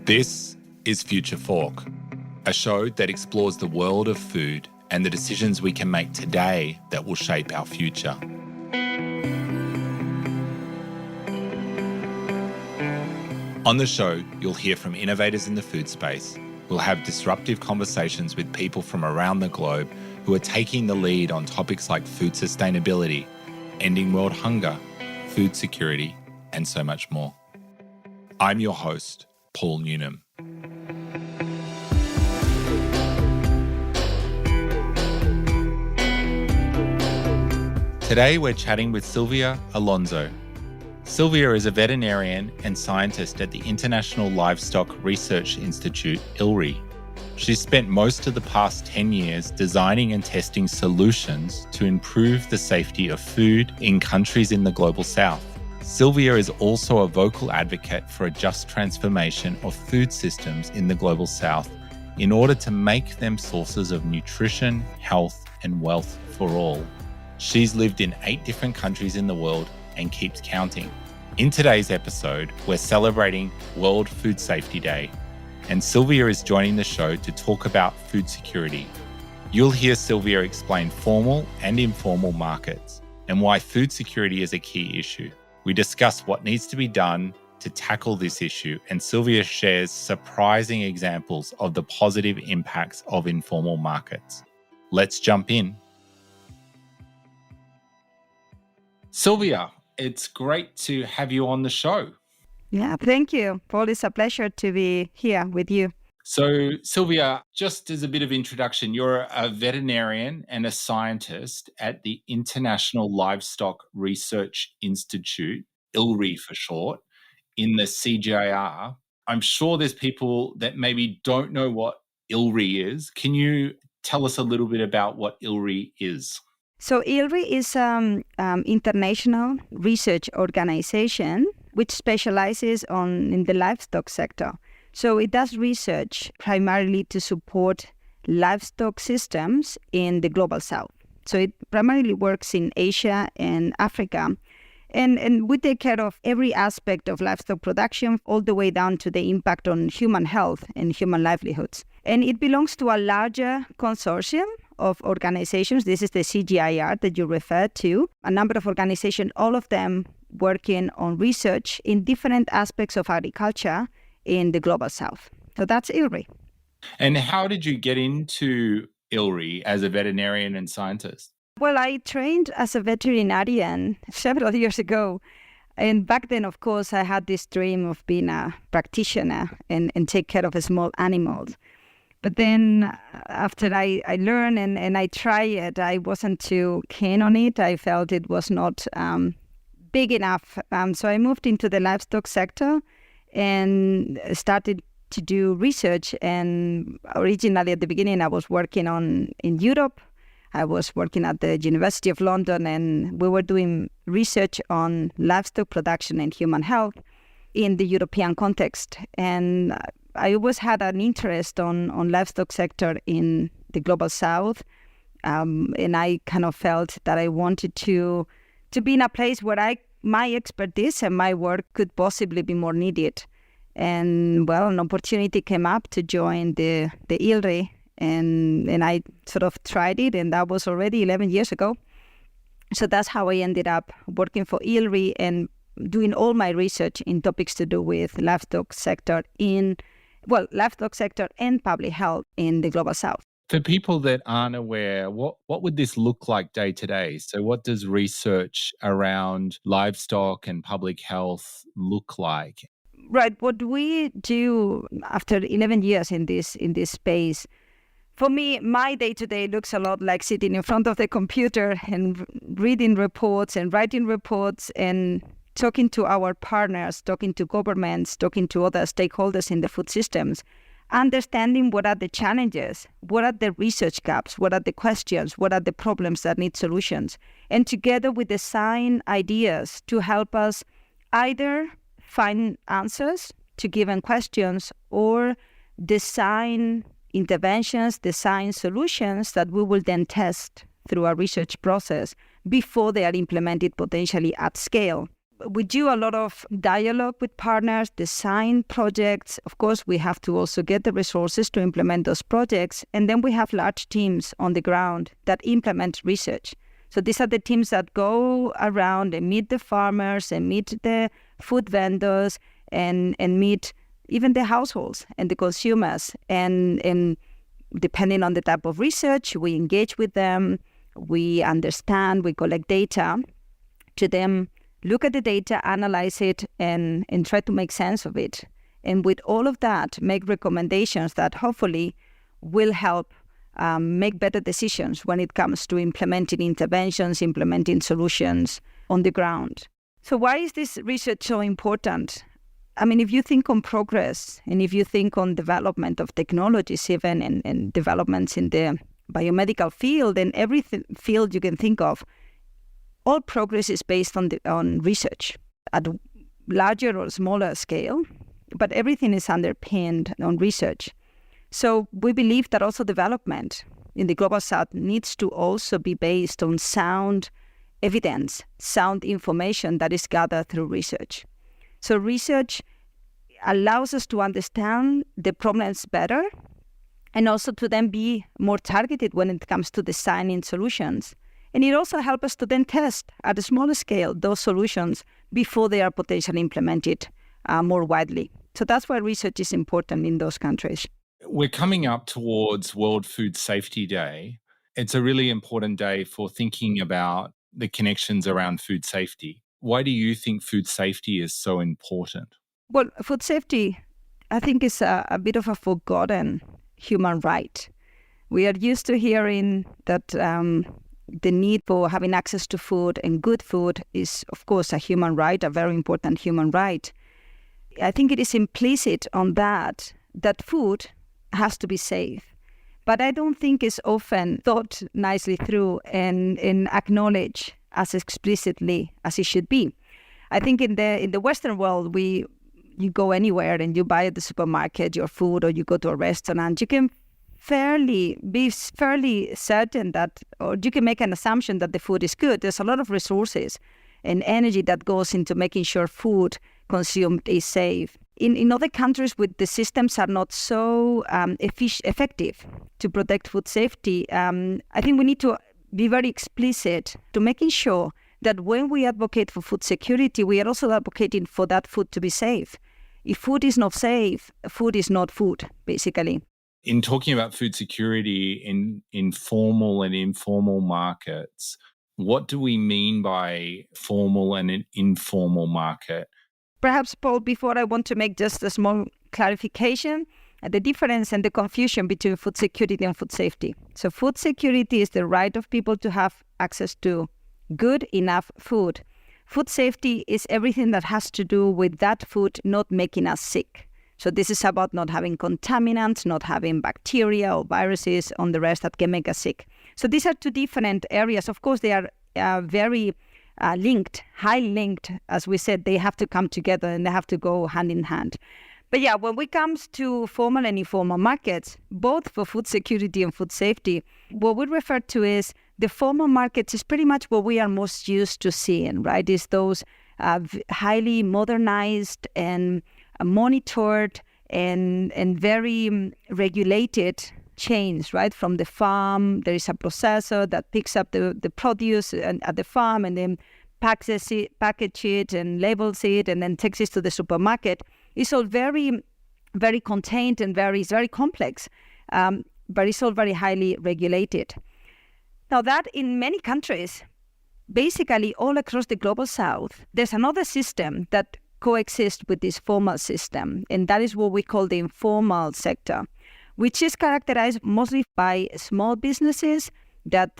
This is Future Fork, a show that explores the world of food and the decisions we can make today that will shape our future. On the show, you'll hear from innovators in the food space. We'll have disruptive conversations with people from around the globe who are taking the lead on topics like food sustainability, ending world hunger, food security, and so much more. I'm your host, Paul Newnham. Today we're chatting with Silvia Alsonso. Silvia is a veterinarian and scientist at the International Livestock Research Institute, ILRI. She's spent most of the past 10 years designing and testing solutions to improve the safety of food in countries in the global south. Silvia is also a vocal advocate for a just transformation of food systems in the global south in order to make them sources of nutrition, health, and wealth for all. She's lived in 8 different countries in the world and keeps counting. In today's episode, we're celebrating World Food Safety Day, and Silvia is joining the show to talk about food security. You'll hear Silvia explain formal and informal markets and why food security is a key issue. We discuss what needs to be done to tackle this issue, and Silvia shares surprising examples of the positive impacts of informal markets. Let's jump in. Silvia, it's great to have you on the show. Yeah, thank you, Paul. It's a pleasure to be here with you. So, Silvia, just as a bit of introduction, you're a veterinarian and a scientist at the International Livestock Research Institute, ILRI for short, in the CGIAR. I'm sure there's people that maybe don't know what ILRI is. Can you tell us a little bit about what ILRI is? So ILRI is an international research organization which specializes in the livestock sector. So it does research primarily to support livestock systems in the global south. So it primarily works in Asia and Africa. And we take care of every aspect of livestock production all the way down to the impact on human health and human livelihoods. And it belongs to a larger consortium of organizations. This is the CGIAR that you referred to. A number of organizations, all of them working on research in different aspects of agriculture in the global south. So that's ILRI. And how did you get into ILRI as a veterinarian and scientist? Well, I trained as a veterinarian several years ago. And back then, of course, I had this dream of being a practitioner and take care of small animals. But then after I learned and I tried it, I wasn't too keen on it. I felt it was not big enough. So I moved into the livestock sector and started to do research. And originally at the beginning, I was working in Europe. I was working at the University of London, and we were doing research on livestock production and human health in the European context. And I always had an interest on livestock sector in the global south. And I kind of felt that I wanted to be in a place where my expertise and my work could possibly be more needed. And well, an opportunity came up to join the ILRI, and I sort of tried it, and that was already 11 years ago. So that's how I ended up working for ILRI and doing all my research in topics to do with livestock sector and public health in the global south. For people that aren't aware, what would this look like day to day? So what does research around livestock and public health look like? Right. What we do after 11 years in this space, for me, my day-to-day looks a lot like sitting in front of the computer and reading reports and writing reports and talking to our partners, talking to governments, talking to other stakeholders in the food systems, understanding what are the challenges, what are the research gaps, what are the questions, what are the problems that need solutions. And together we design ideas to help us either find answers to given questions or design interventions, design solutions that we will then test through our research process before they are implemented potentially at scale. we do a lot of dialogue with partners, design projects. Of course, we have to also get the resources to implement those projects. And then we have large teams on the ground that implement research. So these are the teams that go around and meet the farmers and meet the food vendors and meet even the households and the consumers. And depending on the type of research, we engage with them, we understand, we collect data to them, look at the data, analyze it, and try to make sense of it. And with all of that, make recommendations that hopefully will help make better decisions when it comes to implementing interventions, implementing solutions on the ground. So why is this research so important? I mean, if you think on progress and if you think on development of technologies even and developments in the biomedical field and every field you can think of, all progress is based on research at a larger or smaller scale, but everything is underpinned on research. So we believe that also development in the Global South needs to also be based on sound evidence, sound information that is gathered through research. So research allows us to understand the problems better and also to then be more targeted when it comes to designing solutions. And it also helps us to then test at a smaller scale those solutions before they are potentially implemented more widely. So that's why research is important in those countries. We're coming up towards World Food Safety Day. It's a really important day for thinking about the connections around food safety. Why do you think food safety is so important? Well, food safety, I think, is a bit of a forgotten human right. We are used to hearing that the need for having access to food and good food is, of course, a human right, a very important human right. I think it is implicit on that food has to be safe. But I don't think it's often thought nicely through and acknowledged as explicitly as it should be. I think in the Western world, you go anywhere and you buy at the supermarket your food, or you go to a restaurant, you can be fairly certain that, or you can make an assumption that the food is good. There's a lot of resources and energy that goes into making sure food consumed is safe. In other countries where the systems are not so effective to protect food safety, I think we need to be very explicit to making sure that when we advocate for food security, we are also advocating for that food to be safe. If food is not safe, food is not food, basically. In talking about food security in formal and informal markets, what do we mean by formal and an informal market? Perhaps, Paul, before I want to make just a small clarification, the difference and the confusion between food security and food safety. So food security is the right of people to have access to good, enough food. Food safety is everything that has to do with that food not making us sick. So this is about not having contaminants, not having bacteria or viruses on the rest that can make us sick. So these are two different areas. Of course, they are very linked, highly linked. As we said, they have to come together and they have to go hand in hand. But yeah, when it comes to formal and informal markets, both for food security and food safety, what we refer to is the formal markets is pretty much what we are most used to seeing, right? Is those highly modernized and monitored and very regulated chains, right? From the farm, there is a processor that picks up the produce at the farm and then package it and labels it and then takes it to the supermarket. It's all very, very contained and it's very complex, but it's all very highly regulated. Now that in many countries, basically all across the Global South, there's another system that coexists with this formal system, and that is what we call the informal sector, which is characterized mostly by small businesses that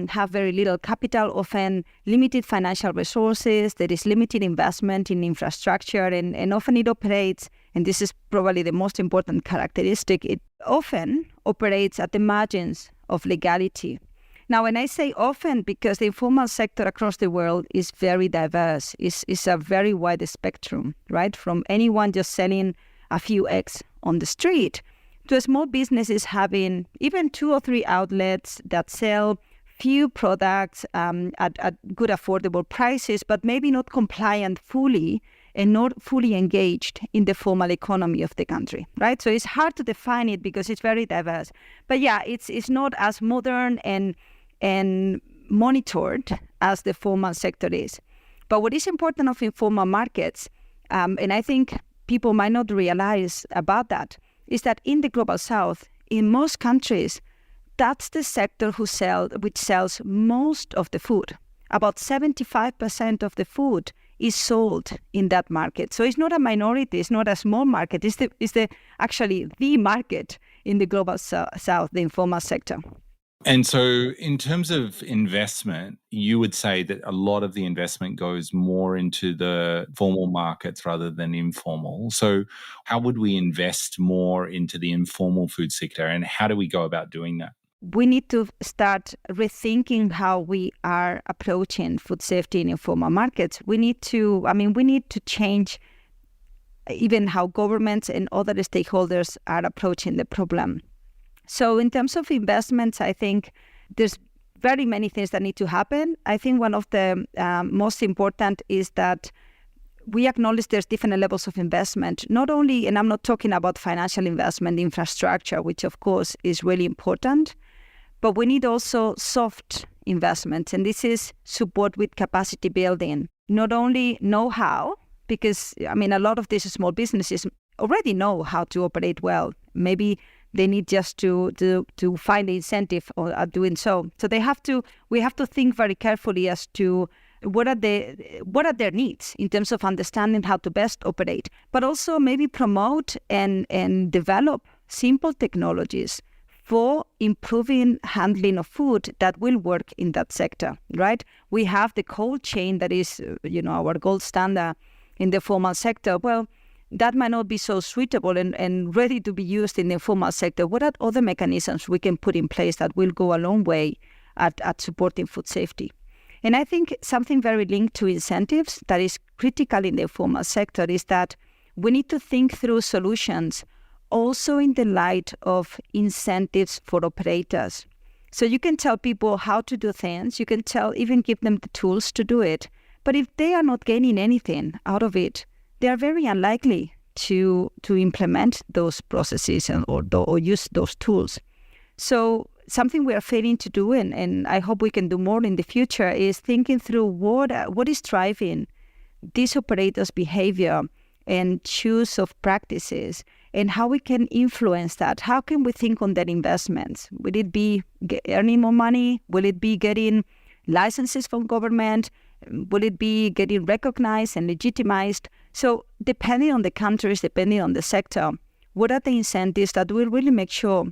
have very little capital, often limited financial resources. There is limited investment in infrastructure, and often it operates, and this is probably the most important characteristic, it often operates at the margins of legality. Now, when I say often, because the informal sector across the world is very diverse, is a very wide spectrum, right? From anyone just selling a few eggs on the street to small businesses having even 2 or 3 outlets that sell few products at good affordable prices, but maybe not compliant fully and not fully engaged in the formal economy of the country, right? So it's hard to define it because it's very diverse. But yeah, it's not as modern and monitored as the formal sector is. But what is important of informal markets, and I think people might not realize about that, is that in the Global South, in most countries, that's the sector which sells most of the food. About 75% of the food is sold in that market. So it's not a minority, it's not a small market, it's actually the market in the Global South, the informal sector. And so in terms of investment, you would say that a lot of the investment goes more into the formal markets rather than informal. So how would we invest more into the informal food sector, and how do we go about doing that? We need to start rethinking how we are approaching food safety in informal markets. We need to change even how governments and other stakeholders are approaching the problem. So in terms of investments, I think there's very many things that need to happen. I think one of the most important is that we acknowledge there's different levels of investment, not only, and I'm not talking about financial investment, infrastructure, which of course is really important, but we need also soft investment. And this is support with capacity building, not only know-how, because a lot of these small businesses already know how to operate well. Maybe they need just to find the incentive of doing so. So we have to think very carefully as to what are their needs in terms of understanding how to best operate, but also maybe promote and develop simple technologies for improving handling of food that will work in that sector, right? We have the cold chain that is, our gold standard in the formal sector. Well, that might not be so suitable and ready to be used in the informal sector. What are other mechanisms we can put in place that will go a long way at supporting food safety? And I think something very linked to incentives that is critical in the informal sector is that we need to think through solutions also in the light of incentives for operators. So you can tell people how to do things, you can even give them the tools to do it, but if they are not gaining anything out of it, they are very unlikely to implement those processes or use those tools. So something we are failing to do, and I hope we can do more in the future, is thinking through what is driving these operators' behavior and choice of practices, and how we can influence that. How can we think on their investments? Will it be earning more money? Will it be getting licenses from government? Will it be getting recognized and legitimized? So depending on the countries, depending on the sector, what are the incentives that will really make sure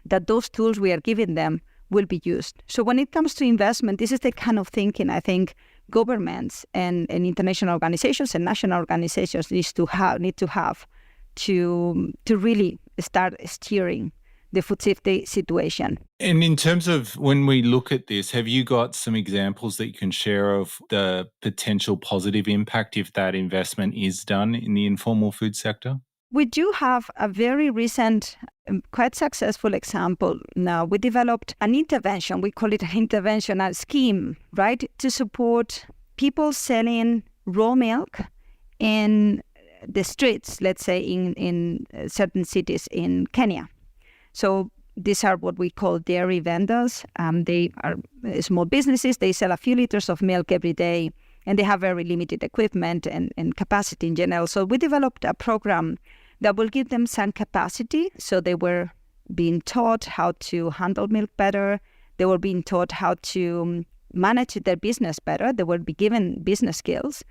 that those tools we are giving them will be used? So when it comes to investment, this is the kind of thinking I think governments and international organizations and national organizations need to have to really start steering the food safety situation. And in terms of when we look at this, have you got some examples that you can share of the potential positive impact if that investment is done in the informal food sector? We do have a very recent, quite successful example now. We developed an intervention, we call it an intervention, a scheme, right, to support people selling raw milk in the streets, let's say in certain cities in Kenya. So these are what we call dairy vendors. They are small businesses. They sell a few liters of milk every day, and they have very limited equipment and capacity in general. So we developed a program that will give them some capacity. So they were being taught how to handle milk better. They were being taught how to manage their business better. They were be given business skills,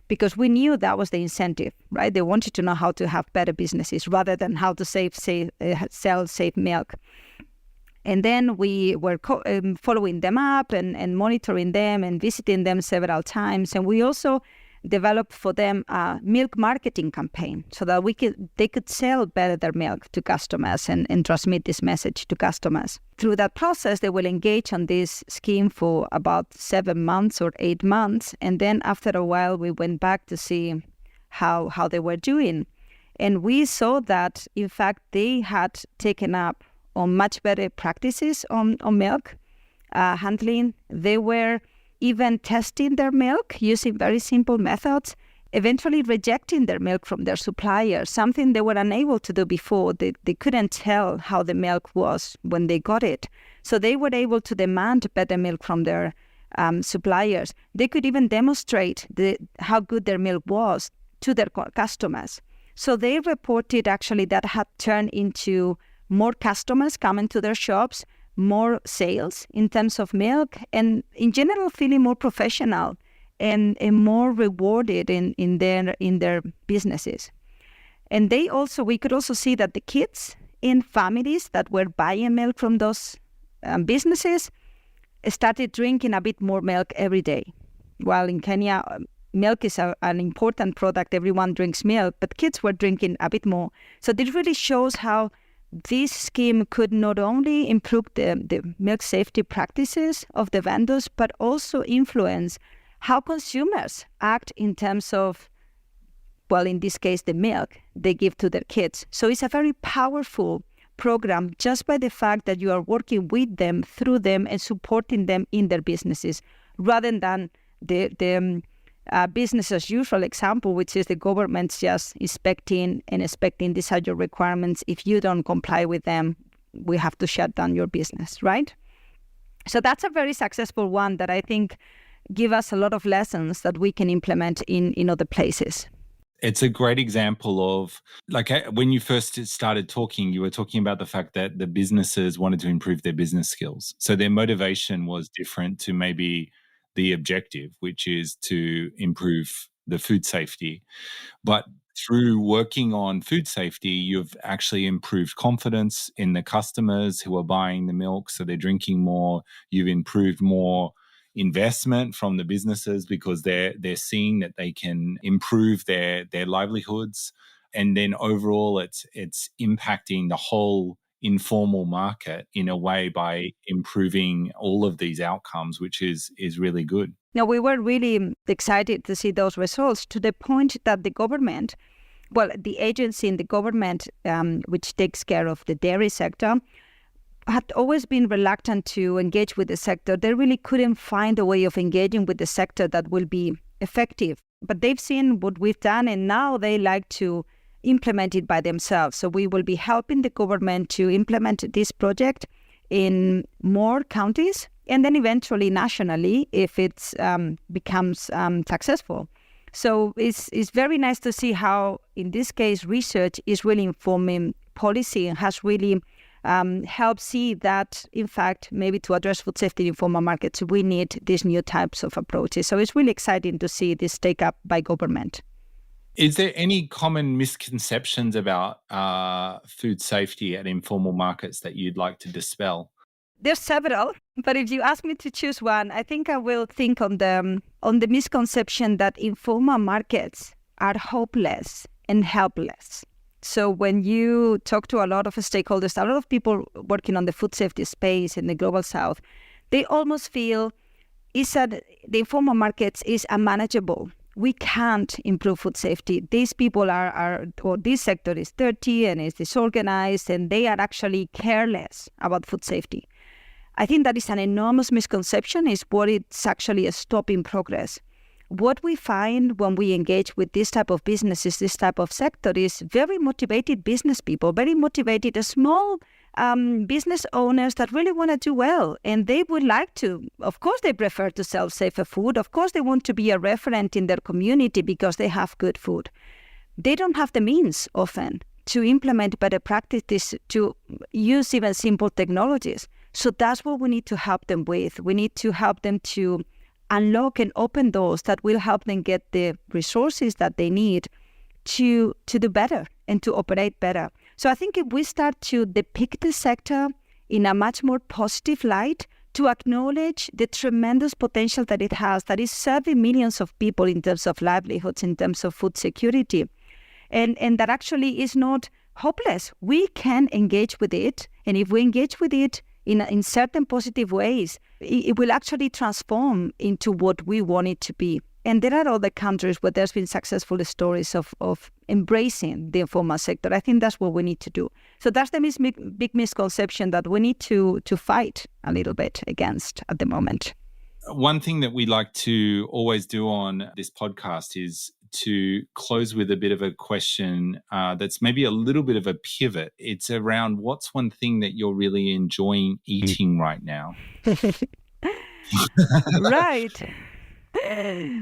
because we knew that was the incentive, right? They wanted to know how to have better businesses rather than how to sell safe milk. And then we were following them up and monitoring them and visiting them several times. And we also developed for them a milk marketing campaign so that they could sell better their milk to customers and transmit this message to customers. Through that process, they will engage on this scheme for about 7 months or 8 months. And then after a while, we went back to see how they were doing. And we saw that, in fact, they had taken up on much better practices on milk. handling. They were even testing their milk using very simple methods, eventually rejecting their milk from their suppliers, something they were unable to do before. They couldn't tell how the milk was when they got it. So they were able to demand better milk from their suppliers. They could even demonstrate how good their milk was to their customers. So they reported actually that had turned into more customers coming to their shops, more sales in terms of milk, and in general feeling more professional and more rewarded in their businesses. And we could also see that the kids in families that were buying milk from those businesses started drinking a bit more milk every day. While in Kenya, milk is an important product, everyone drinks milk, but kids were drinking a bit more. So this really shows how this scheme could not only improve the milk safety practices of the vendors, but also influence how consumers act in terms of, well, in this case, the milk they give to their kids. So it's a very powerful program just by the fact that you are working with them, through them, and supporting them in their businesses, rather than the business as usual example, which is the government just expecting these are your requirements. If you don't comply with them, we have to shut down your business, right? So that's a very successful one that I think give us a lot of lessons that we can implement in other places. It's a great example of, like, when you first started talking, you were talking about the fact that the businesses wanted to improve their business skills. So their motivation was different to maybe the objective, which is to improve the food safety. But through working on food safety, you've actually improved confidence in the customers who are buying the milk, so they're drinking more. You've improved more investment from the businesses because they're seeing that they can improve their livelihoods, and then overall it's impacting the whole informal market in a way by improving all of these outcomes, which is really good. Now, we were really excited to see those results, to the point that the government, well, the agency in the government which takes care of the dairy sector, had always been reluctant to engage with the sector. They really couldn't find a way of engaging with the sector that will be effective. But they've seen what we've done, and now they like to implement it by themselves. So we will be helping the government to implement this project in more counties, and then eventually nationally if it becomes successful. So it's very nice to see how, in this case, research is really informing policy and has really help see that, in fact, maybe to address food safety in informal markets, we need these new types of approaches. So it's really exciting to see this take up by government. Is there any common misconceptions about food safety at informal markets that you'd like to dispel? There's several, but if you ask me to choose one, I think I will think on the misconception that informal markets are hopeless and helpless. So when you talk to a lot of stakeholders, a lot of people working on the food safety space in the global south, they almost feel the informal markets is unmanageable. We can't improve food safety. These people or this sector is dirty and is disorganized, and they are actually careless about food safety. I think that is an enormous misconception. Is what it's actually stopping progress. What we find when we engage with this type of businesses, this type of sector, is very motivated business people, very motivated small business owners that really want to do well. And they would like to, of course, they prefer to sell safer food. Of course, they want to be a referent in their community because they have good food. They don't have the means often to implement better practices, to use even simple technologies. So that's what we need to help them with. We need to help them to unlock and open doors that will help them get the resources that they need to do better and to operate better. So I think if we start to depict the sector in a much more positive light, to acknowledge the tremendous potential that it has, that is serving millions of people in terms of livelihoods, in terms of food security, and that actually is not hopeless. We can engage with it, and if we engage with it in certain positive ways, it will actually transform into what we want it to be. And there are other countries where there's been successful stories of embracing the informal sector. I think that's what we need to do. So that's the big misconception that we need to fight a little bit against at the moment. One thing that we like to always do on this podcast is to close with a bit of a question that's maybe a little bit of a pivot. It's around what's one thing that you're really enjoying eating right now? Right.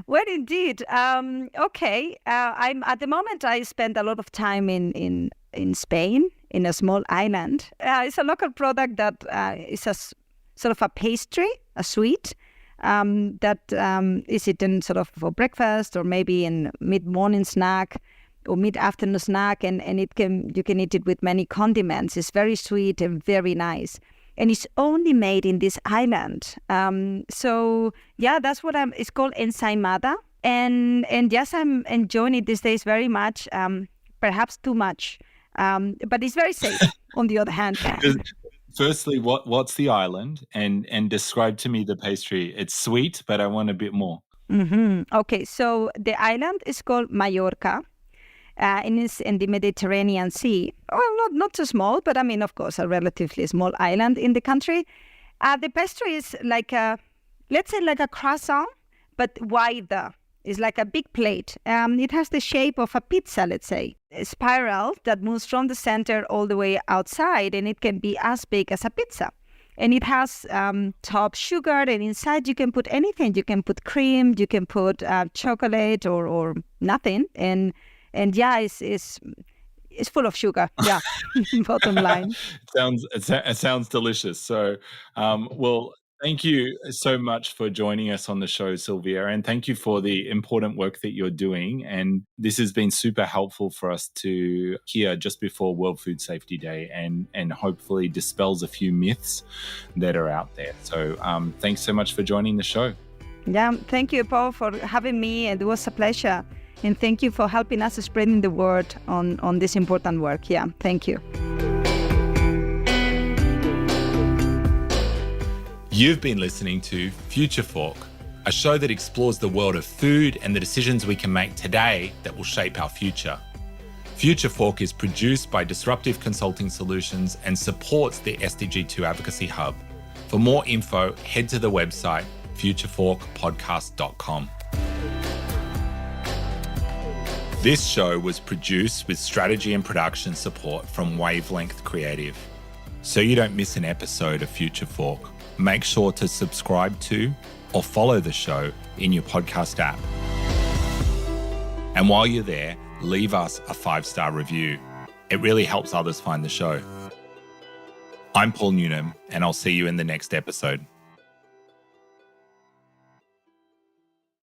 Well, indeed. Okay. I'm at the moment. I spend a lot of time in Spain, in a small island. It's a local product that is a sort of a pastry, a sweet. That is eaten sort of for breakfast or maybe in mid-morning snack or mid-afternoon snack, and you can eat it with many condiments. It's very sweet and very nice, and it's only made in this island. So yeah, that's what it's called ensaimada, and yes, I'm enjoying it these days very much. Perhaps too much, but it's very safe. On the other hand. Firstly, what's the island, and describe to me the pastry? It's sweet, but I want a bit more. Mm-hmm. Okay, so the island is called Mallorca, and it's in the Mediterranean Sea. Well, not so small, but I mean, of course, a relatively small island in the country. The pastry is let's say like a croissant, but wider. It's like a big plate. It has the shape of a pizza, let's say, a spiral that moves from the center all the way outside, and it can be as big as a pizza. And it has top sugar, and inside you can put anything. You can put cream, you can put chocolate or nothing. And yeah, it's full of sugar. Yeah, bottom line. It sounds delicious. So, well, thank you so much for joining us on the show, Silvia, and thank you for the important work that you're doing. And this has been super helpful for us to hear just before World Food Safety Day, and hopefully dispels a few myths that are out there. So thanks so much for joining the show. Yeah, thank you, Paul, for having me. It was a pleasure. And thank you for helping us spreading the word on this important work. Yeah, thank you. You've been listening to Future Fork, a show that explores the world of food and the decisions we can make today that will shape our future. Future Fork is produced by Disruptive Consulting Solutions and supports the SDG2 Advocacy Hub. For more info, head to the website futureforkpodcast.com. This show was produced with strategy and production support from Wavelength Creative. So you don't miss an episode of Future Fork, make sure to subscribe to or follow the show in your podcast app. And while you're there, leave us a 5-star review. It really helps others find the show. I'm Paul Newnham, and I'll see you in the next episode.